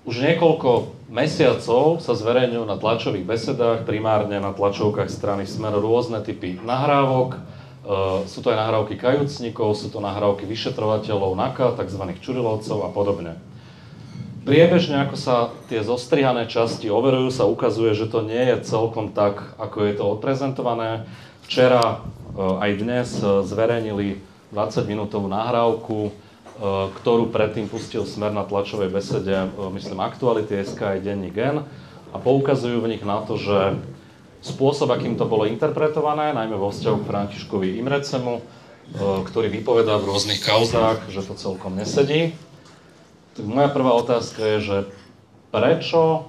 Už niekoľko mesiacov sa zverejňujú na tlačových besedách, primárne na tlačovkách strany Smer, rôzne typy nahrávok. Sú to aj nahrávky kajúcnikov, sú to nahrávky vyšetrovateľov NAKA, tzv. Čurilovcov a podobne. Priebežne, ako sa tie zostrihané časti overujú, sa ukazuje, že to nie je celkom tak, ako je to odprezentované. Včera aj dnes zverejnili 20-minútovú nahrávku, ktorú predtým pustil Smer na tlačovej besede, myslím, Aktuality.sk aj denník N, a poukazujú v nich na to, že spôsob, akým to bolo interpretované, najmä vo vzťahu k Františkovi Imrecemu, ktorý vypovedá v rôznych kauzách, že to celkom nesedí. Tak moja prvá otázka je, že prečo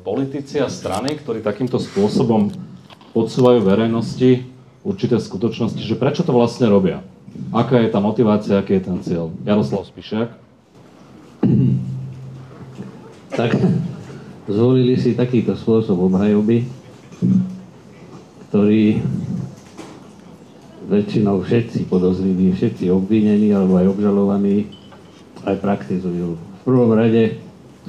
politici a strany, ktorí takýmto spôsobom podsúvajú verejnosti určité skutočnosti, že prečo to vlastne robia? Aká je tá motivácia, aký je ten cieľ? Jaroslav Spišiak. Tak zvolili si takýto spôsob obhajoby, ktorý väčšinou všetci podozriví, všetci obvinení alebo aj obžalovaní aj praktizujú. V prvom rade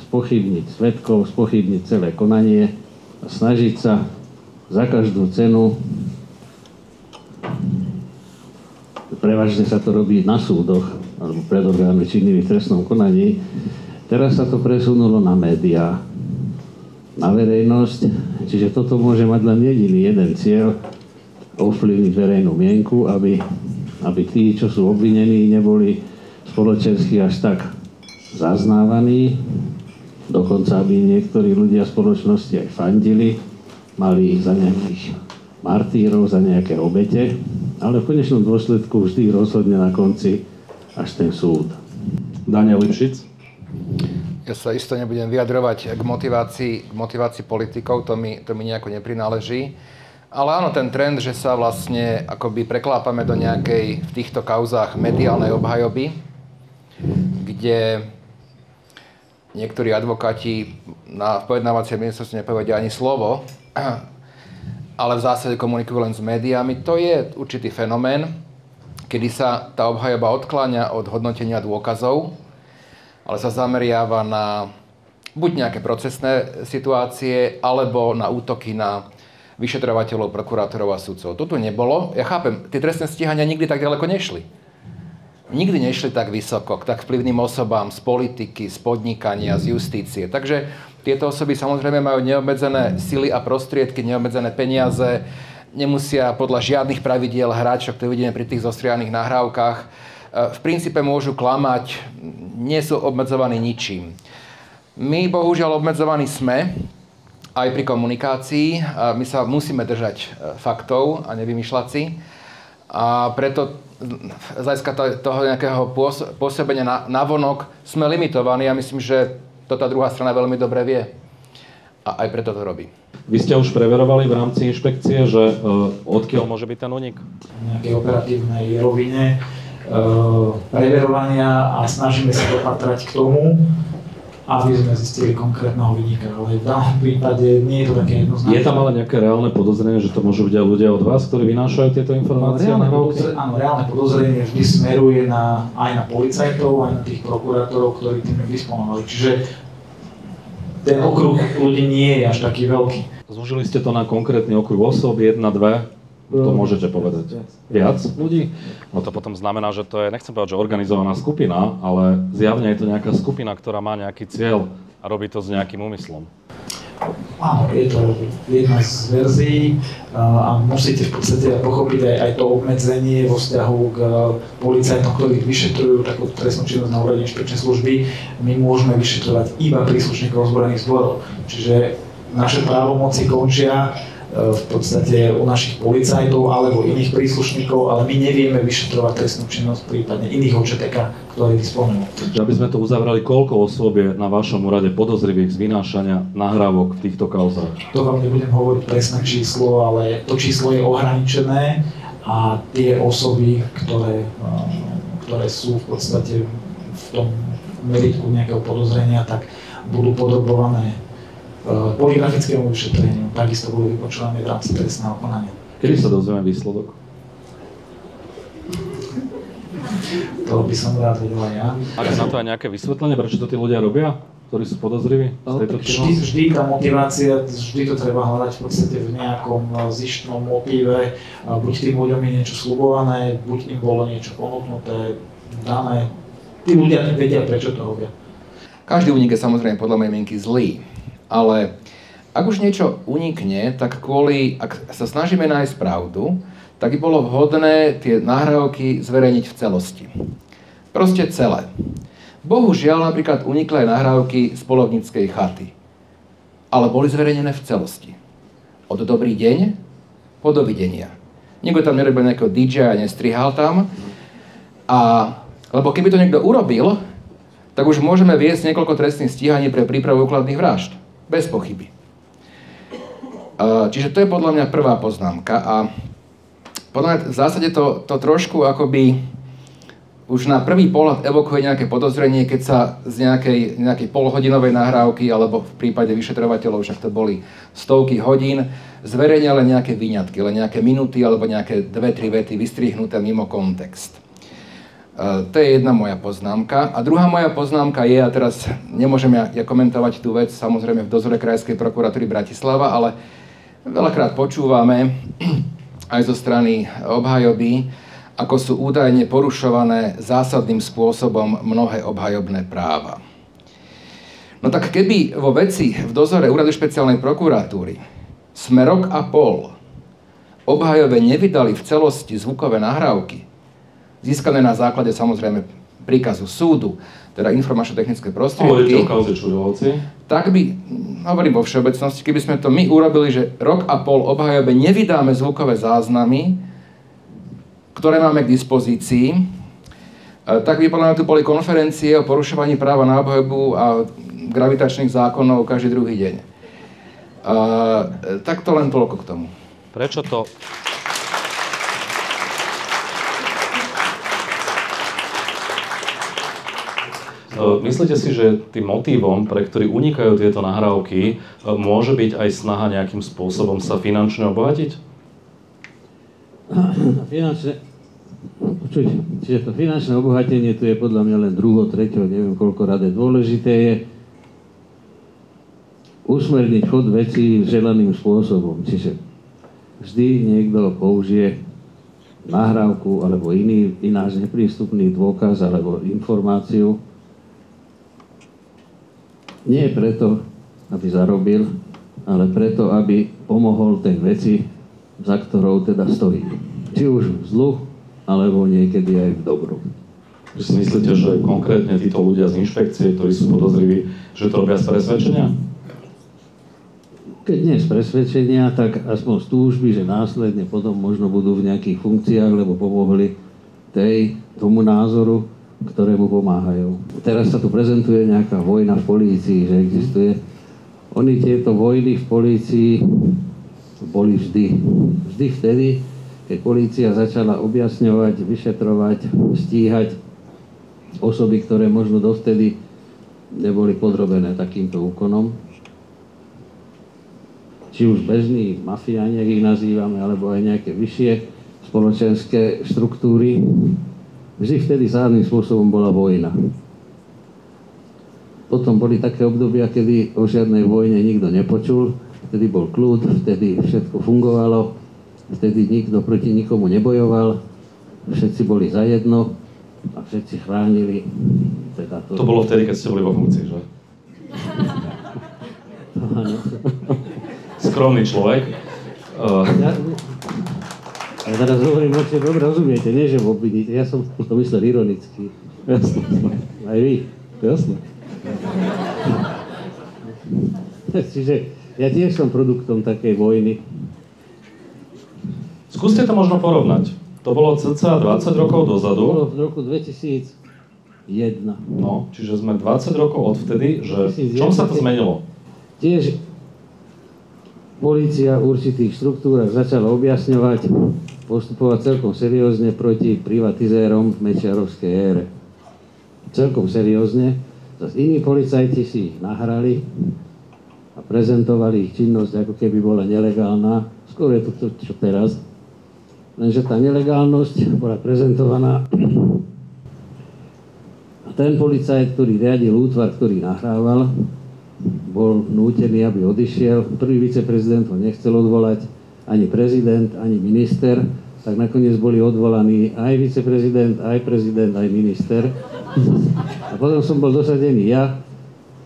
spochybniť svedkov, spochybniť celé konanie a snažiť sa za každú cenu. Prevažne sa to robí na súdoch alebo pred orgánmi činnými v trestnom konaní. Teraz sa to presunulo na médiá, na verejnosť, čiže toto môže mať len jediný jeden cieľ: ovplyvniť verejnú mienku, aby tí, čo sú obvinení, neboli spoločensky až tak zaznávaní, dokonca aby niektorí ľudia spoločnosti aj fandili, mali ich za nejakých martírov, za nejaké obete, ale v konečnom dôsledku vždy rozhodne na konci až ten súd. Daniel Lipšic. Ja sa isto nebudem vyjadrovať k motivácii politikov, to mi nejako neprináleží. Ale áno, ten trend, že sa vlastne akoby preklápame do nejakej v týchto kauzách mediálnej obhajoby, kde niektorí advokáti na pojednávacie ministerstvo nepovedia ani slovo, ale v zásade komunikujú len s médiami. To je určitý fenomén, kedy sa tá obhajoba odkláňa od hodnotenia dôkazov, ale sa zameriava na buď nejaké procesné situácie, alebo na útoky na vyšetrovateľov, prokurátorov a sudcov. To tu nebolo. Ja chápem, tie trestné stíhania nikdy tak ďaleko nešli. Nikdy nešli tak vysoko, k tak vplyvným osobám z politiky, z podnikania, z justície. Takže tieto osoby samozrejme majú neobmedzené sily a prostriedky, neobmedzené peniaze, nemusia podľa žiadnych pravidiel hrať, čo to vidíme pri tých zostrihaných nahrávkach. V princípe môžu klamať, nie sú obmedzovaní ničím. My bohužiaľ obmedzovaní sme aj pri komunikácii. My sa musíme držať faktov a nevymýšľať si. A preto z hľadiska toho nejakého pôsobenia navonok sme limitovaní a myslím, že to tá druhá strana veľmi dobre vie. A aj preto to robí. Vy ste už preverovali v rámci inšpekcie, že odkiaľ môže byť ten únik? V nejakej operatívnej rovine preverovania a snažíme sa dopatrať k tomu, aby sme zistili konkrétneho vinníka, ale v danom prípade nie je to také jednoznačné. Je tam ale nejaké reálne podozrenie, že to môžu byť aj ľudia od vás, ktorí vynášajú tieto informácie? Áno, reálne podozrenie vždy smeruje aj na policajtov, aj na tých prokurátorov, ktorí tým disponovali. Čiže ten okruh ľudí nie je až taký veľký. Zúžili ste to na konkrétny okruh osôb, 1, 2? To môžete povedať. Viac ľudí? No to potom znamená, že to je, nechcem povedať, že organizovaná skupina, ale zjavne je to nejaká skupina, ktorá má nejaký cieľ a robí to s nejakým úmyslom. Áno, je to jedna z verzií a musíte v podstate pochopiť aj to obmedzenie vo vzťahu k policajtom, ktorí vyšetrujú takú trestnú činnosť na úrade inšpekčnej služby. My môžeme vyšetrovať iba príslušníkov ozbrojených zborov. Čiže naše právomoci končia v podstate u našich policajtov alebo iných príslušníkov, ale my nevieme vyšetrovať trestnú činnosť prípadne iných OČTK, ktorí disponujú. Aby sme to uzavrali, koľko osôb je na vašom úrade podozrivých z vynášania nahrávok v týchto kauzách? To vám nebudem hovoriť presné číslo, ale to číslo je ohraničené a tie osoby, ktoré sú v podstate v tom meritku nejakého podozrenia, tak budú podrobované polygrafickému vyšetreniu, takisto budú vypočúvané v rámci trestného konania. Kedy sa dozvieme výsledok? To by som rád vedel aj ja. Máte na to aj nejaké vysvetlenie, prečo to tí ľudia robia? ktorí sú podozriví z tejto činnosti? Vždy tá motivácia, vždy to treba hľadať v podstate v nejakom zištnom motíve. Buď tým ľuďom je niečo sľubované, buď im bolo niečo ponúknuté, dané. Tí ľudia vedia, prečo to robia. Každý únik je samozrejme podľa mojej mienky zlý, ale ak už niečo unikne, tak ak sa snažíme nájsť pravdu, tak by bolo vhodné tie nahrávky zverejniť v celosti. Proste celé. Bohužiaľ napríklad unikli aj nahrávky z poľovníckej chaty, ale boli zverejnené v celosti. Od dobrý deň po dovidenia. Nikto tam nerobil nejakého DJ a nestrihal tam. Lebo keby to niekto urobil, tak už môžeme viesť niekoľko trestných stíhaní pre prípravu úkladných vražd. Bez pochyby. Čiže to je podľa mňa prvá poznámka a podľa mňa v zásade to trošku akoby už na prvý pohľad evokuje nejaké podozrenie, keď sa z nejakej polhodinovej nahrávky alebo v prípade vyšetrovateľov, však to boli stovky hodín, zverejnia len nejaké výňatky, len nejaké minúty alebo nejaké 2-3 vety vystrihnuté mimo kontext. To je jedna moja poznámka. A druhá moja poznámka je, a teraz nemôžem ja komentovať tú vec, samozrejme v dozore Krajskej prokuratúry Bratislava, ale veľakrát počúvame aj zo strany obhajoby, ako sú údajne porušované zásadným spôsobom mnohé obhajobné práva. No tak keby vo veci v dozore Úradu špeciálnej prokuratúry sme rok a pol obhajobe nevydali v celosti zvukové nahrávky, získané na základe samozrejme príkazu súdu, teda informačno-technické prostriedky, tak by, hovorím vo všeobecnosti, keby sme to my urobili, že rok a pol obhajobe nevydáme zvukové záznamy, ktoré máme k dispozícii, tak by podľa mňa tu boli konferencie o porušovaní práva na obhajobu a gravitačných zákonov každý druhý deň. Tak to len toľko k tomu. Prečo to... Myslíte si, že tým motívom, pre ktorý unikajú tieto nahrávky, môže byť aj snaha nejakým spôsobom sa finančne obohatiť? Čiže to finančné obohatenie tu je podľa mňa len druho, treťo, neviem koľko rade. Dôležité je usmerniť chod vecí želaným spôsobom. Čiže vždy niekto použije nahrávku alebo ináč neprístupný dôkaz alebo informáciu. Nie preto, aby zarobil, ale preto, aby pomohol tej veci, za ktorou teda stojí. Či už v zlu, alebo niekedy aj v dobru. Že si myslíte, že konkrétne títo ľudia z inšpekcie, ktorí sú podozriví, že to robia z presvedčenia? Keď nie z presvedčenia, tak aspoň z túžby, že následne potom možno budú v nejakých funkciách, lebo pomohli tomu názoru, ktorému pomáhajú. Teraz sa tu prezentuje nejaká vojna v polícii, že existuje. Oni tieto vojny v polícii boli vždy. Vždy vtedy, keď polícia začala objasňovať, vyšetrovať, stíhať osoby, ktoré možno dovtedy neboli podrobené takýmto úkonom. Či už bežní mafiáni, ak ich nazývame, alebo aj nejaké vyššie spoločenské štruktúry. Vždy vtedy zásadným spôsobom bola vojna. Potom boli také obdobia, kedy o žiadnej vojne nikto nepočul, vtedy bol kľud, vtedy všetko fungovalo, vtedy nikto proti nikomu nebojoval, všetci boli zajedno a všetci chránili. Teda to bolo vtedy, keď ste boli vo funkcii, že? Skromný človek. Ja teraz hovorím, že dobre rozumiete, nie že obviníte, ja som to myslel ironicky. Jasne. Aj vy. Jasne. Čiže ja tiež som produktom takej vojny. Skúste to možno porovnať. To bolo cca 20 rokov dozadu. To bolo v roku 2001. No, čiže sme 20 rokov odvtedy, že v čom sa to zmenilo? Tiež polícia v určitých štruktúrach začala objasňovať, postupovať celkom seriózne proti privatizérom v mečiarovskej ére. Celkom seriózne. Zas iní policajti si ich nahrali a prezentovali ich činnosť, ako keby bola nelegálna. Skôr je to čo teraz. Lenže tá nelegálnosť bola prezentovaná ten policajt, ktorý riadil útvar, ktorý nahrával, bol nútený, aby odišiel. Prvý viceprezident ho nechcel odvolať, ani prezident, ani minister, tak nakoniec boli odvolaní aj viceprezident, aj prezident, aj minister. A potom som bol dosadený ja,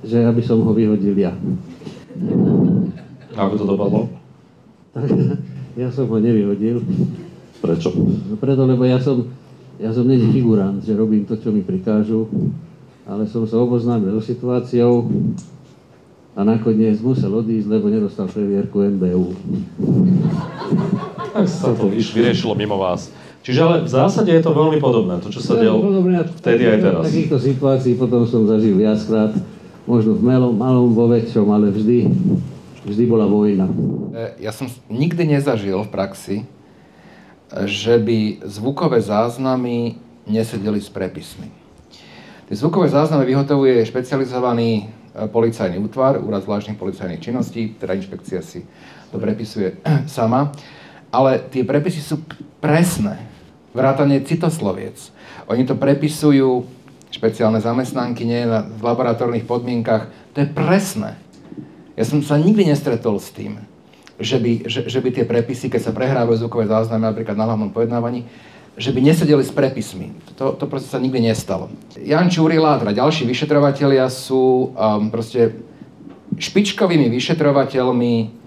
že aby som ho vyhodil ja. Ako to dopadlo? Tak ja som ho nevyhodil. Prečo? No preto, lebo ja som není figurant, že robím to, čo mi prikážu, ale som sa oboznámil so situáciou a nakoniec musel odísť, lebo nedostal previerku NBÚ. Tak sa to vyriešilo mimo vás. Čiže ale v zásade je to veľmi podobné, to čo sa dialo vtedy aj teraz. V takýchto situácií potom som zažil viackrát, možno v malom, vo väčšom, ale vždy bola vojna. Ja som nikdy nezažil v praxi, že by zvukové záznamy nesedeli s prepismi. Tie zvukové záznamy vyhotovuje špecializovaný policajný útvar, Úrad zvláštnych policajných činností, teda inšpekcia si to prepisuje sama, ale tie prepisy sú presné, vrátane citosloviec. Oni to prepisujú, špeciálne zamestnankyne v laboratórnych podmienkach, to je presné. Ja som sa nikdy nestretol s tým, že by tie prepisy, keď sa prehrávajú zvukové záznamy, napríklad na hlavnom pojednávaní, že by nesedeli s prepismi. To proste sa nikdy nestalo. Jan Čurila a teda ďalší vyšetrovatelia sú proste špičkovými vyšetrovateľmi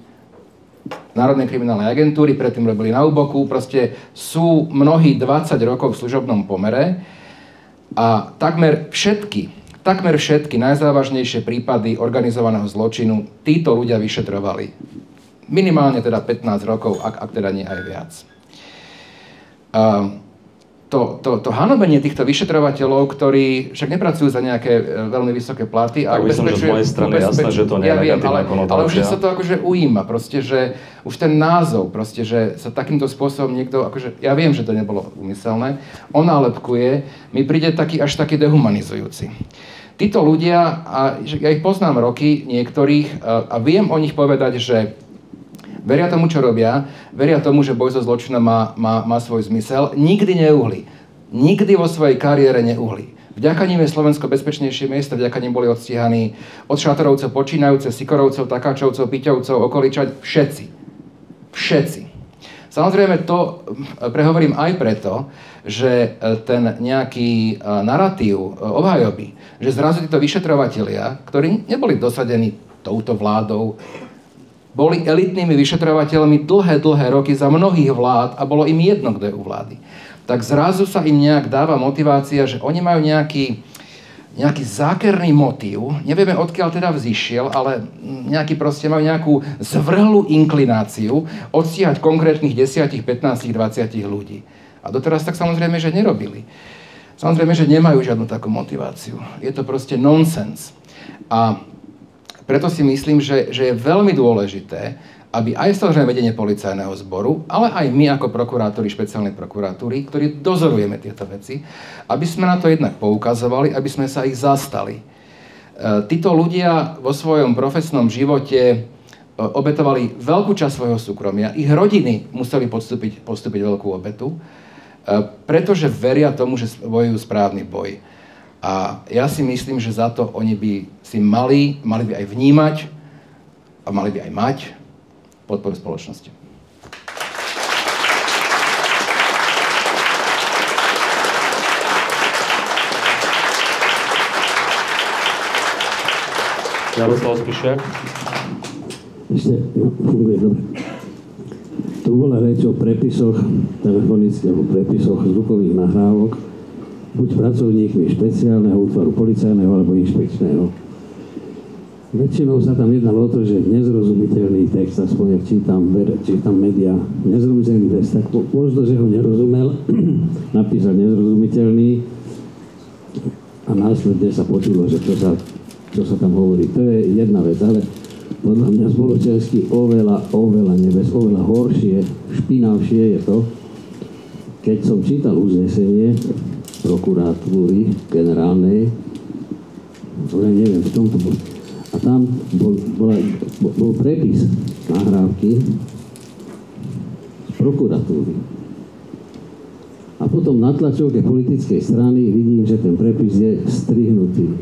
Národnej kriminálnej agentúry, predtým robili na UBOKu, proste sú mnohí 20 rokov v služobnom pomere a takmer všetky najzávažnejšie prípady organizovaného zločinu títo ľudia vyšetrovali. Minimálne teda 15 rokov, ak teda nie aj viac. To hanobenie týchto vyšetrovateľov, ktorí však nepracujú za nejaké veľmi vysoké platy a ubezpečujú... Tak myslím, že z mojej strany jasné, že to nie je negatívna konotácia. Ale už sa to akože ujíma, proste, že už ten názov, proste, že sa takýmto spôsobom niekto, akože, ja viem, že to nebolo úmyselné, onálepkuje, mi príde až taký dehumanizujúci. Títo ľudia, a ja ich poznám roky niektorých a viem o nich povedať, že veria tomu, čo robia, veria tomu, že boj so zločinom má svoj zmysel. Nikdy neuhli. Nikdy vo svojej kariére neuhli. Vďaka nim je Slovensko bezpečnejšie miesto, vďaka nim boli odstíhaní od Šátorovcov počínajúce, Sikorovcov, Takáčovcov, Piťovcov, Okoličať, všetci. Samozrejme to prehovorím aj preto, že ten nejaký narratív obhajoby, že zrazu títo vyšetrovatelia, ktorí neboli dosadení touto vládou, boli elitnými vyšetrovateľmi dlhé roky za mnohých vlád a bolo im jedno, kto je u vlády. Tak zrazu sa im nejak dáva motivácia, že oni majú nejaký zákerný motív, nevieme odkiaľ teda vzýšiel, ale majú nejakú zvrhlú inklináciu odstíhať konkrétnych 10, 15, 20 ľudí. A doteraz tak samozrejme, že nerobili. Samozrejme, že nemajú žiadnu takú motiváciu. Je to proste nonsens. A preto si myslím, že je veľmi dôležité, aby aj samozrejme vedenie policajného zboru, ale aj my ako prokurátori špeciálnej prokuratúry, ktorí dozorujeme tieto veci, aby sme na to jednak poukazovali, aby sme sa ich zastali. Títo ľudia vo svojom profesnom živote obetovali veľkú časť svojho súkromia, ich rodiny museli podstúpiť veľkú obetu, pretože veria tomu, že bojujú správny boj. A ja si myslím, že za to oni by si mali by aj vnímať a mali by aj mať podporu spoločnosti. Jaroslav Spišiak. Ešte funguje dobre. Tu bola reč o prepisoch telefonických alebo prepisoch zvukových nahrávok, buď pracovníkmi špeciálneho útvaru policajného alebo inšpekčného. Väčšinou sa tam jednalo o to, že nezrozumiteľný text, aspoň ak čítam médiá, nezrozumiteľný text, tak možno, že ho nerozumel, napísal nezrozumiteľný a následne sa počulo, že čo sa tam hovorí. To je jedna vec, ale podľa mňa spoločensky oveľa horšie, špinavšie je to, keď som čítal uznesenie prokuratúry generálnej, neviem, v tomto bol. A tam bol prepis nahrávky z prokuratúry. A A potom na tlačovke politickej strany vidím, že ten prepis je strihnutý.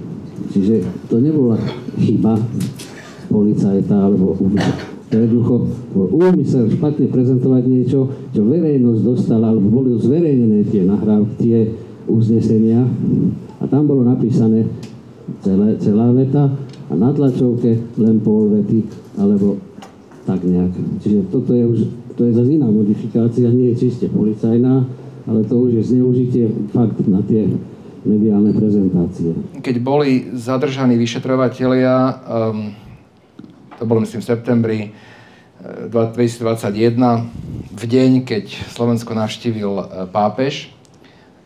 Čiže to nebola chyba policajta alebo jednoducho úmysel špatne prezentovať niečo, čo verejnosť dostala, alebo boli zverejnené tie nahrávky, tie uznesenia a tam bolo napísané celá veta a na tlačovke len pol vety, alebo tak nejak. Čiže toto je už, to je zase iná modifikácia, nie je čiste policajná, ale to už je zneužitie fakt na tie mediálne prezentácie. Keď boli zadržaní vyšetrovatelia, to bolo myslím v septembri 2021, v deň, keď Slovensko navštívil pápež.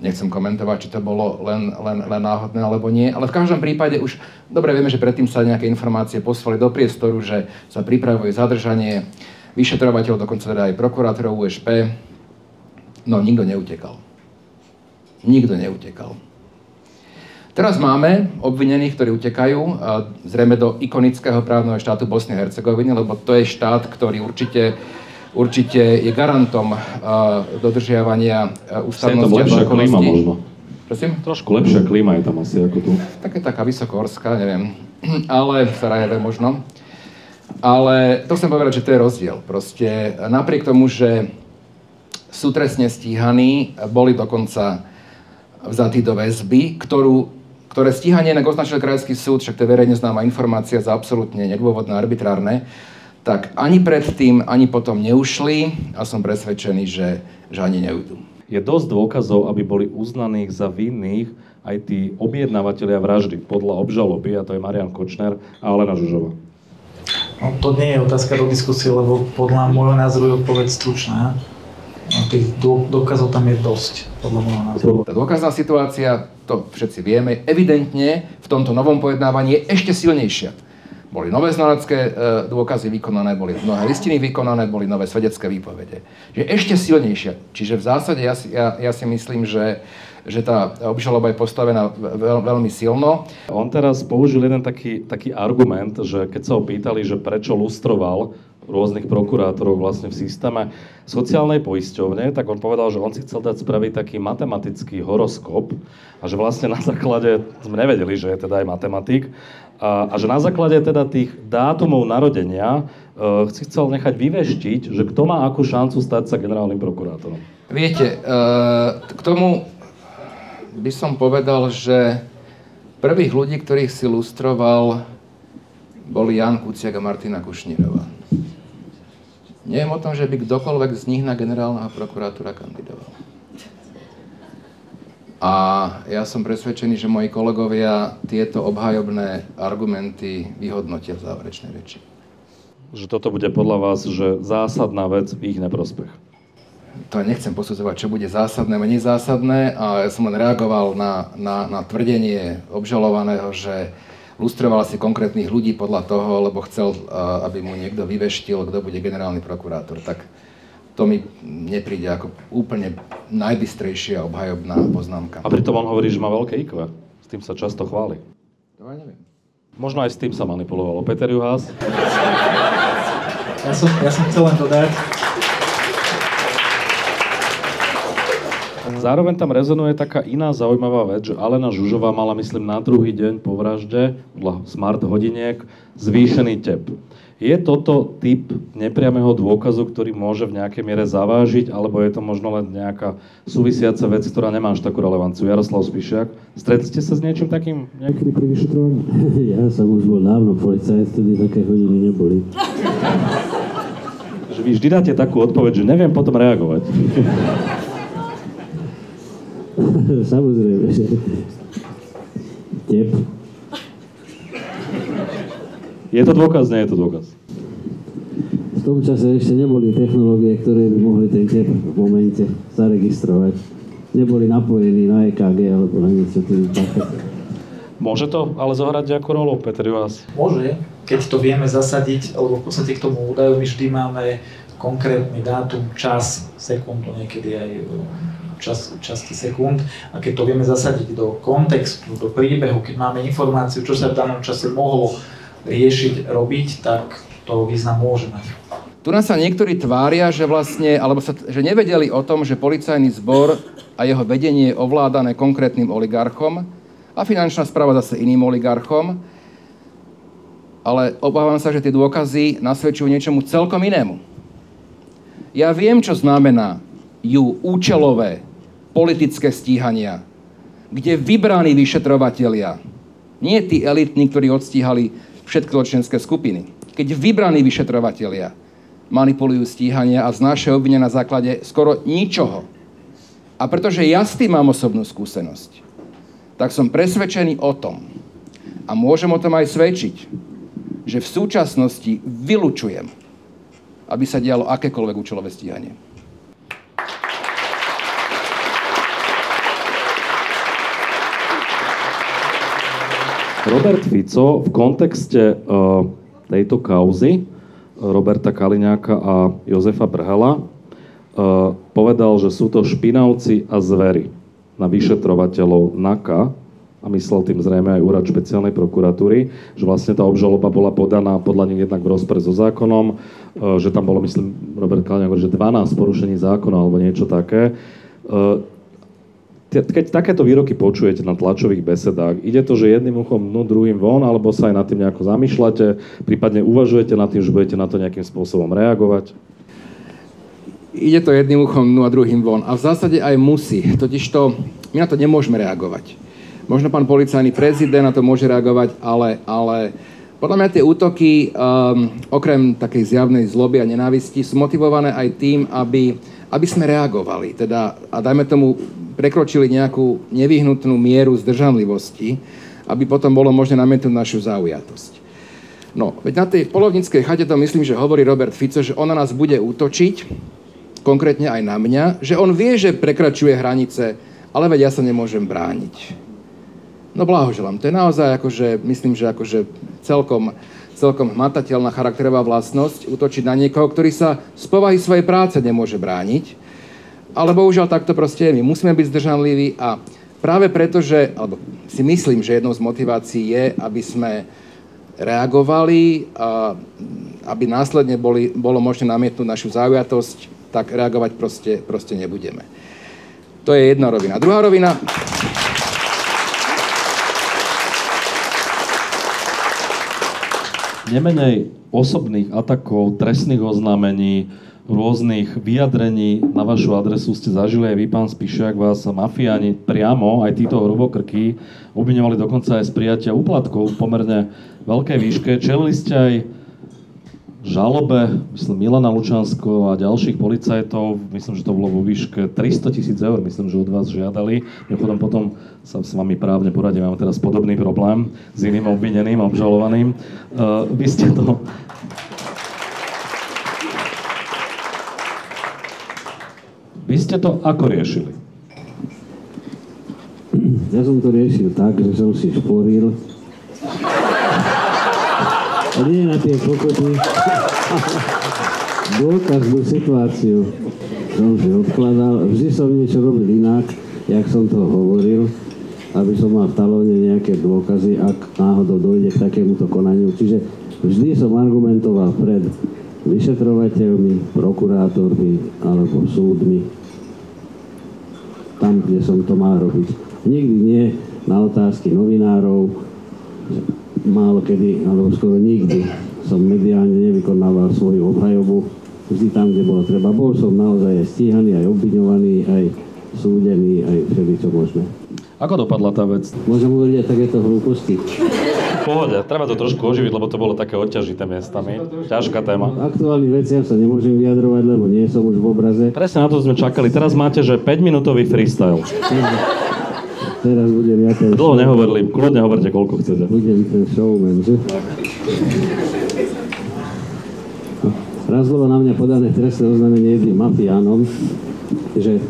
Nechcem komentovať, či to bolo len náhodné alebo nie, ale v každom prípade už dobre vieme, že predtým sa nejaké informácie poslali do priestoru, že sa pripravuje zadržanie vyšetrovateľov, dokonca teda aj prokurátorov USP. No, nikto neutekal. Nikto neutekal. Teraz máme obvinených, ktorí utekajú, zrejme do ikonického právneho štátu Bosny a Hercegoviny, lebo to je štát, ktorý určite je garantom dodržiavania ústavnosti a zákonnosti. Prosím? Trošku lepšia klíma je tam asi ako tu. Taká vysokohorská, neviem. Ale v Sarajeve možno. Ale to chcem povedať, že to je rozdiel. Proste napriek tomu, že sú trestne stíhaní, boli dokonca vzatí do väzby, ktoré stíhanie inak označil krajský súd, však to je verejne známa informácia za absolútne nedôvodné, arbitrárne, tak ani predtým, ani potom neušli a som presvedčený, že ani neujdu. Je dosť dôkazov, aby boli uznaných za vinných aj tí objednávateľia vraždy podľa obžaloby, a to je Marian Kočner a Alena Žužová. No, to nie je otázka do diskusie, lebo podľa môjho názoru je odpoveď stručná. Tých dôkazov tam je dosť, podľa môjho názoru. Tá dôkazná situácia, to všetci vieme, evidentne v tomto novom pojednávaní je ešte silnejšia. Boli nové znalecké dôkazy vykonané, boli mnohé listiny vykonané, boli nové svedecké výpovede. Že ešte silnejšia. Čiže v zásade ja si myslím, že tá obžaloba je postavená veľmi silno. On teraz použil jeden taký argument, že keď sa ho pýtali, že prečo lustroval rôznych prokurátorov vlastne v systéme sociálnej poisťovne, tak on povedal, že on si chcel dať spraviť taký matematický horoskop a že vlastne na základe, sme nevedeli, že je teda aj matematik, a že na základe teda tých dátumov narodenia si chcel nechať vyveštiť, že kto má akú šancu stať sa generálnym prokurátorom. Viete, k tomu by som povedal, že prvých ľudí, ktorých si lustroval, boli Ján Kuciak a Martina Kušnírová. Neviem o tom, že by kdokoľvek z nich na generálneho prokurátora kandidoval. A ja som presvedčený, že moji kolegovia tieto obhajobné argumenty vyhodnotia v záverečnej reči. Že toto bude podľa vás, že zásadná vec v ich neprospech. To nechcem posudzovať, čo bude zásadné, menej zásadné, a ja som len reagoval na tvrdenie obžalovaného, že lustroval si konkrétnych ľudí podľa toho, lebo chcel, aby mu niekto vyveštil, kto bude generálny prokurátor. Tak to mi nepríde ako úplne najbystrejšia obhajobná poznámka. A pritom on hovorí, že má veľké IQ. S tým sa často chváli. To aj neviem. Možno aj s tým sa manipulovalo. Peter Juhás? Ja som chcel len dodať. Zároveň tam rezonuje taká iná zaujímavá vec, že Alena Žužová mala, myslím, na druhý deň po vražde, podľa smart hodiniek, zvýšený tep. Je toto typ nepriamého dôkazu, ktorý môže v nejakej miere zavážiť, alebo je to možno len nejaká súvisiaca vec, ktorá nemá až takú relevanciu? Jaroslav Spišiak, stretli ste sa s niečím takým? Niekedy pri vyšetrovaní? Ja som už bol dávno policajt, vtedy také hodiny neboli. Že vy vždy dáte takú odpoveď, že neviem potom reagovať. Samozrejme, že tep. Je to dôkaz, nie je to dôkaz? V tom čase ešte neboli technológie, ktoré by mohli ten tep v momente zaregistrovať. Neboli napojení na EKG alebo na niečo také. Môže to ale zohrať nejakú rolu, Peter Juhás? Môže, keď to vieme zasadiť, lebo v podstate k tomu údaju my vždy máme konkrétny dátum, čas, sekundu, niekedy aj časti sekúnd. A keď to vieme zasadiť do kontextu, do príbehu, keď máme informáciu, čo sa v danom čase mohlo riešiť, robiť, tak to význam môže mať. Tu nás sa niektorí tvária, že vlastne, že nevedeli o tom, že policajný zbor a jeho vedenie je ovládané konkrétnym oligarchom a finančná správa zase iným oligarchom, ale obávam sa, že tie dôkazy nasvedčujú niečomu celkom inému. Ja viem, čo znamená účelové politické stíhania, kde vybraní vyšetrovatelia, nie tí elitní, ktorí odstíhali všetky zločinecké skupiny, keď vybraní vyšetrovatelia manipulujú stíhania a znášajú obvinenia na základe skoro ničoho. A pretože ja s tým mám osobnú skúsenosť, tak som presvedčený o tom, a môžem o tom aj svedčiť, že v súčasnosti vylučujem, aby sa dialo akékoľvek účelové stíhanie. Robert Fico v kontexte tejto kauzy Roberta Kaliňáka a Jozefa Brhela povedal, že sú to špinavci a zveri na vyšetrovateľov NAKA, a myslel tým zrejme aj úrad špeciálnej prokuratúry, že vlastne tá obžaloba bola podaná podľa nich jednak v rozpore so zákonom, že tam bolo, myslím, Robert Kaliňák hovorí, že 12 porušení zákona alebo niečo také. Keď takéto výroky počujete na tlačových besedách, ide to, že jedným uchom dnu, druhým von, alebo sa aj nad tým nejako zamýšľate, prípadne uvažujete nad tým, že budete na to nejakým spôsobom reagovať? Ide to jedným uchom dnu a druhým von. A v zásade aj musí. Totižto my na to nemôžeme reagovať. Možno pán policajný prezident na to môže reagovať, ale podľa mňa tie útoky, okrem takej zjavnej zloby a nenávisti, sú motivované aj tým, aby sme reagovali. Teda, a dajme tomu, prekročili nejakú nevyhnutnú mieru zdržanlivosti, aby potom bolo možné namietnúť našu zaujatosť. No, veď na tej polovníckej chate to myslím, že hovorí Robert Fico, že on na nás bude útočiť, konkrétne aj na mňa, že on vie, že prekračuje hranice, ale veď ja sa nemôžem brániť. No blahoželám. To je naozaj myslím, že celkom hmatateľná charakterová vlastnosť útočiť na niekoho, ktorý sa z povahy svojej práce nemôže brániť. Ale bohužiaľ takto proste je. My musíme byť zdržanliví a práve preto, alebo si myslím, že jednou z motivácií je, aby sme reagovali a aby následne bolo možné namietnúť našu zaujatosť, tak reagovať proste nebudeme. To je jedna rovina. Druhá rovina. Nemenej osobných atakov, trestných oznámení, rôznych vyjadrení na vašu adresu ste zažili aj vy, pán Spišiak, vás mafiáni priamo, aj títo hrubokrky, obviňovali dokonca aj z prijatia úplatkov v pomerne veľkej výške. Čelili ste aj žalobe, myslím, Milana Lučanského a ďalších policajtov, myslím, že to bolo vo výške 300 000 eur, myslím, že od vás žiadali. Mimochodom potom sa s vami právne poradím, mám teraz podobný problém s iným obvineným, obžalovaným. Vy ste to ako riešili? Ja som to riešil tak, že som si šporil. A nie na tie pokoty. Dôkaznú situáciu som si odkladal. Vždy som niečo robil inak, jak som to hovoril, aby som mal v talóne nejaké dôkazy, ak náhodou dojde k takémuto konaniu. Čiže vždy som argumentoval pred vyšetrovateľmi, prokurátormi alebo súdmi. Tam, kde som to mal robiť. Nikdy nie na otázky novinárov, málo kedy, alebo skoro nikdy som mediálne nevykonával svoju obhajobu. Vždy tam, kde bolo treba. Bol som naozaj aj stíhaný, aj obviňovaný, aj súdený, aj všeličo možné. Ako dopadla tá vec? Môžem hovoriť aj takéto hlúposti. V pohode, treba to trošku oživiť, lebo to bolo také odťažité miestami. Ťažká téma. V aktuálnych veciach sa nemôžem vyjadrovať, lebo nie som už v obraze. Presne na to sme čakali. Teraz máte, že 5-minútový freestyle. Teraz budem ja ten... Dlho nehovorili, kľudne hovorte, koľko chcete. Budem ten showman, že? Raz bolo na mňa podané trestné oznámenie jedným mafiánom, že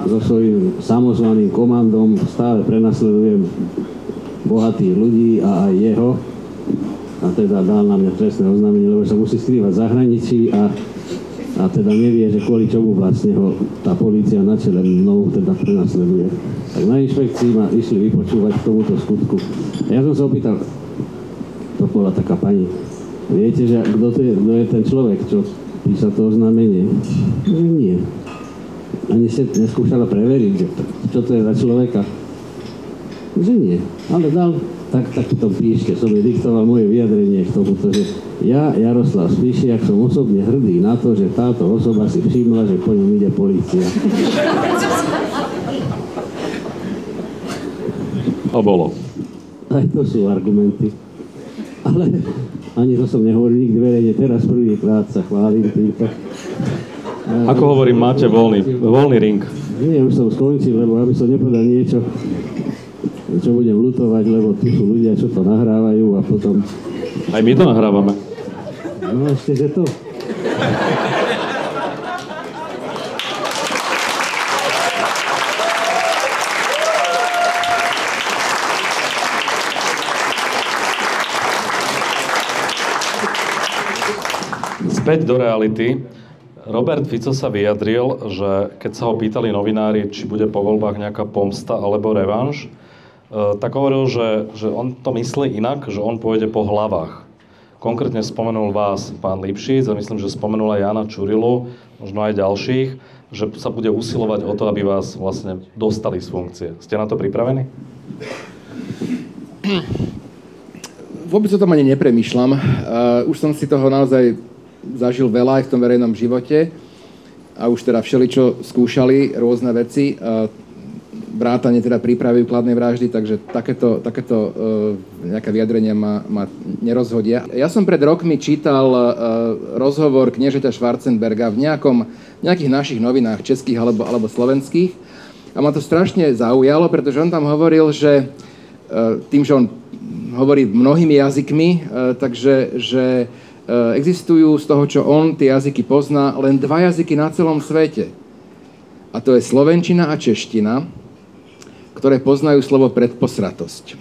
so svojím samozvaným komandom stále prenasledujem bohatých ľudí a aj jeho. A teda dal na mňa trestné oznámenie, lebo sa musí skrývať v zahraničí a teda nevie, že kvôli čomu vlastne ho tá polícia na čele mnou teda prenasleduje. Tak na inšpekcii ma išli vypočúvať k tomuto skutku. A ja som sa opýtal, to bola taká pani, viete, že kto je ten človek, čo písal to oznámenie? Že nie. Ani si neskúšala preveriť, že čo to je za človeka. Že nie, ale dal, tak v tom píške som mi diktoval moje vyjadrenie k tomuto, že ja, Jaroslav Spišiak, som osobne hrdý na to, že táto osoba si všimla, že po ňom ide polícia. A bolo. Aj to sú argumenty. Ale ani to som nehovoril nikdy verejne, teraz prvýkrát sa chválim týmto. Ako hovorím, máte voľný ring. Nie, už som skončil, lebo aby som nepovedal niečo, čo budem ľutovať, lebo tu sú ľudia, čo to nahrávajú a potom... Aj my to nahrávame. No ešte, že to... Späť do reality. Robert Fico sa vyjadril, že keď sa ho pýtali novinári, či bude po voľbách nejaká pomsta alebo revanš, tak hovoril, že on to myslí inak, že on pôjde po hlavách. Konkrétne spomenul vás pán Lipšic a myslím, že spomenul aj Jana Čurilu, možno aj ďalších, že sa bude usilovať o to, aby vás vlastne dostali z funkcie. Ste na to pripravení? Vôbec o tom ani nepremýšľam. Už som si toho naozaj zažil veľa aj v tom verejnom živote a už teda všeličo skúšali rôzne veci. Vrátane teda prípravy kladnej vraždy, takže takéto nejaké vyjadrenia ma nerozhodia. Ja som pred rokmi čítal rozhovor kniežaťa Schwarzenberga v nejakých našich novinách, českých alebo slovenských a ma to strašne zaujalo, pretože on tam hovoril, že tým, že on hovorí mnohými jazykmi, takže že existujú z toho, čo on tie jazyky pozná, len 2 jazyky na celom svete. A to je slovenčina a čeština, ktoré poznajú slovo predposratosť.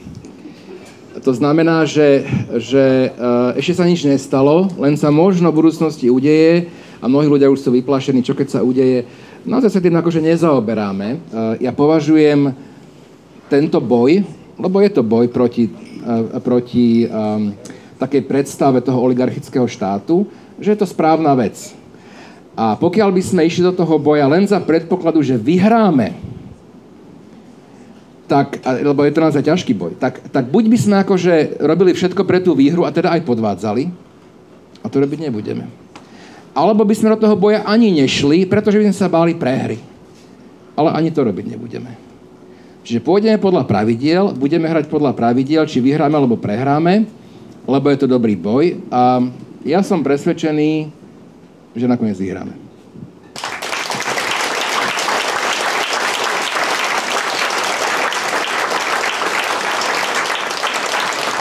To znamená, že ešte sa nič nestalo, len sa možno v budúcnosti udeje a mnohí ľudia už sú vyplašení, čo keď sa udeje. Naozaj sa tým akože nezaoberáme. Ja považujem tento boj, lebo je to boj proti takej predstave toho oligarchického štátu, že je to správna vec. A pokiaľ by sme išli do toho boja len za predpokladu, že vyhráme, tak, lebo je to naozaj ťažký boj, tak buď by sme akože robili všetko pre tú výhru a teda aj podvádzali, a to robiť nebudeme. Alebo by sme do toho boja ani nešli, pretože by sme sa báli prehry. Ale ani to robiť nebudeme. Čiže pôjdeme podľa pravidiel, budeme hrať podľa pravidiel, či vyhráme alebo prehráme, lebo je to dobrý boj a ja som presvedčený, že nakoniec vyhráme.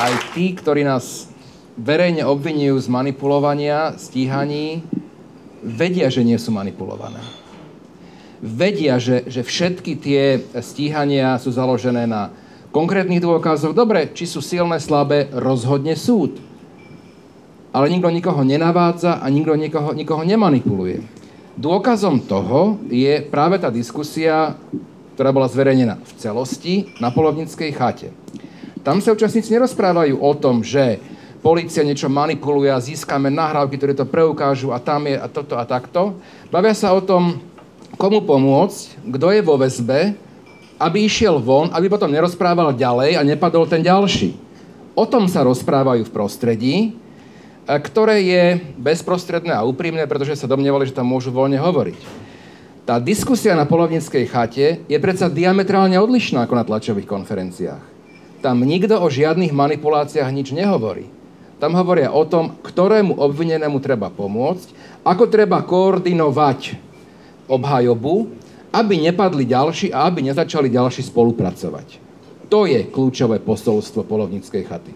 Aj tí, ktorí nás verejne obvinujú z manipulovania, stíhaní, vedia, že nie sú manipulované. Vedia, že všetky tie stíhania sú založené na konkrétnych dôkazoch. Dobre, či sú silné, slabé, rozhodne súd. Ale nikto nikoho nenavádza a nikto nikoho nemanipuluje. Dôkazom toho je práve tá diskusia, ktorá bola zverejnená v celosti na Polovníckej chate. Tam sa účastníci nerozprávajú o tom, že polícia niečo manipuluje a získame nahrávky, ktoré to preukážu a tam je a toto a takto. Bavia sa o tom, komu pomôcť, kto je vo väzbe, aby išiel von, aby potom nerozprával ďalej a nepadol ten ďalší. O tom sa rozprávajú v prostredí, ktoré je bezprostredné a úprimné, pretože sa domnievali, že tam môžu voľne hovoriť. Tá diskusia na Polovníckej chate je predsa diametrálne odlišná ako na tlačových konferenciách. Tam nikto o žiadnych manipuláciách nič nehovorí. Tam hovoria o tom, ktorému obvinenému treba pomôcť, ako treba koordinovať obhajobu, aby nepadli ďalší a aby nezačali ďalší spolupracovať. To je kľúčové posolstvo Polovníckej chaty.